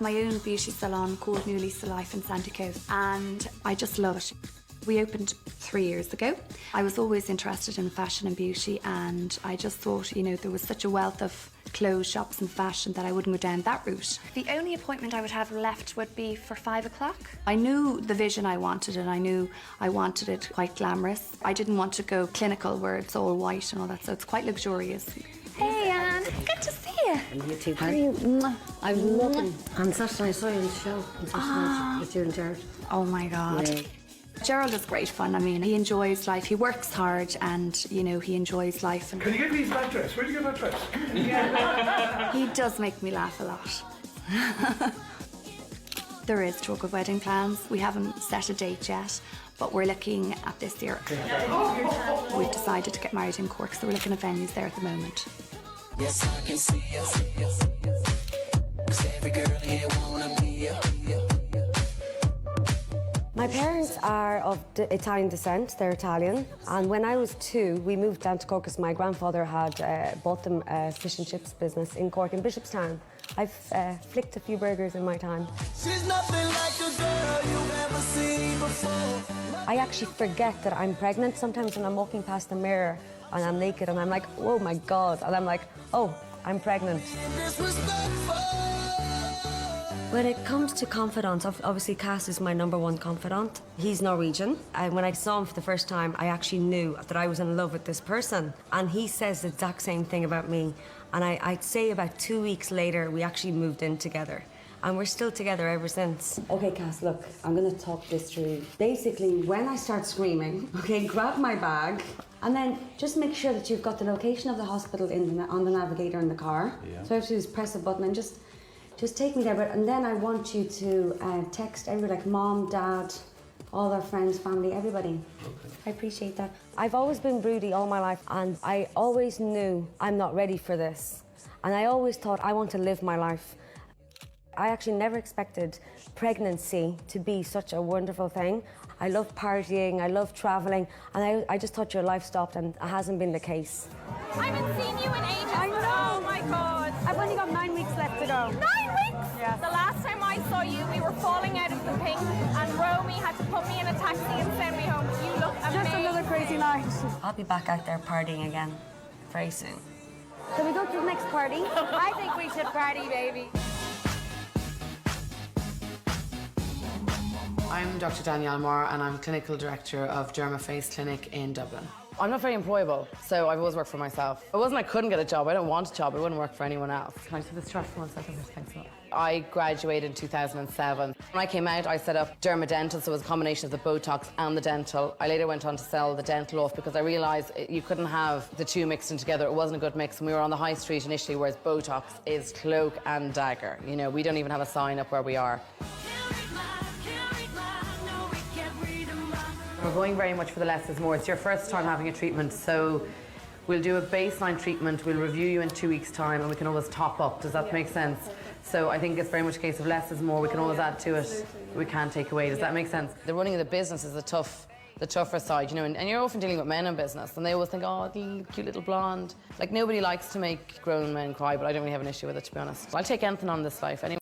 My own beauty salon called New Lease of Life in Sandy Cove, and I just love it. We opened 3 years ago. I was always interested in fashion and beauty, and I just thought, you know, there was such a wealth of clothes shops and fashion that I wouldn't go down that route. The only appointment I would have left would be for 5 o'clock. I knew the vision I wanted, and I knew I wanted it quite glamorous. I didn't want to go clinical where it's all white and all that, so it's quite luxurious. Hey, Anne. Good to see you. And you too. How are you? I'm looking. On Saturday, I saw you on the show. On Saturday with you and Jared. Oh, my God. Yeah. Gerald is great fun. I mean, he enjoys life. He works hard and, you know, he enjoys life. Can you get me that dress? Where'd you get that dress? He does make me laugh a lot. There is talk of wedding plans. We haven't set a date yet, but we're looking at this year. We've decided to get married in Cork, so we're looking at venues there at the moment. Yes, I can see you. 'Cause every girl here wanna be you. My parents are of Italian descent, they're Italian. And when I was 2, we moved down to Cork because my grandfather had bought them a fish and chips business in Cork, in Bishopstown. I've flicked a few burgers in my time. She's nothing like a girl you've ever seen before. I actually forget that I'm pregnant sometimes when I'm walking past the mirror and I'm naked and I'm like, oh my God. And I'm like, oh, I'm pregnant. When it comes to confidants, obviously Cass is my #1 confidant. He's Norwegian, and when I saw him for the first time, I actually knew that I was in love with this person. And he says the exact same thing about me. And I'd say about 2 weeks later, we actually moved in together. And we're still together ever since. Okay, Cass, look, I'm gonna talk this through. Basically, when I start screaming, okay, grab my bag, and then just make sure that you've got the location of the hospital on the navigator in the car. Yeah. So I have to do is press a button and just take me there. And then I want you to text everybody, like mom, dad, all their friends, family, everybody. Okay. I appreciate that. I've always been broody all my life, and I always knew I'm not ready for this. And I always thought I want to live my life. I actually never expected pregnancy to be such a wonderful thing. I love partying, I love traveling, and I just thought your life stopped, and it hasn't been the case. I haven't seen you in ages. I know. Oh my God. I've only got 9 weeks left to go. 9 weeks? Yeah. The last time I saw you, we were falling out of the pink, and Romy had to put me in a taxi and send me home. You look amazing. Just another crazy night. I'll be back out there partying again very soon. Can we go to the next party? I think we should party, baby. I'm Dr Danielle Moore, and I'm Clinical Director of Derma Face Clinic in Dublin. I'm not very employable, so I've always worked for myself. It wasn't I couldn't get a job, I don't want a job, it wouldn't work for anyone else. Can I see this chart for 1 second? Thanks a lot. I graduated in 2007. When I came out, I set up Derma Dental, so it was a combination of the Botox and the dental. I later went on to sell the dental off because I realised you couldn't have the two mixed in together. It wasn't a good mix, and we were on the high street initially, whereas Botox is cloak and dagger. You know, we don't even have a sign up where we are. We're going very much for the less is more. It's your first time having a treatment, so we'll do a baseline treatment, we'll review you in 2 weeks' time, and we can always top up. Does that make sense? So I think it's very much a case of less is more. We can always add to it. We can't take away. Does that make sense? The running of the business is the tougher side, you know, and you're often dealing with men in business, and they always think, oh, the cute little blonde. Like, nobody likes to make grown men cry, but I don't really have an issue with it, to be honest. I'll take anything on this life. Anyway.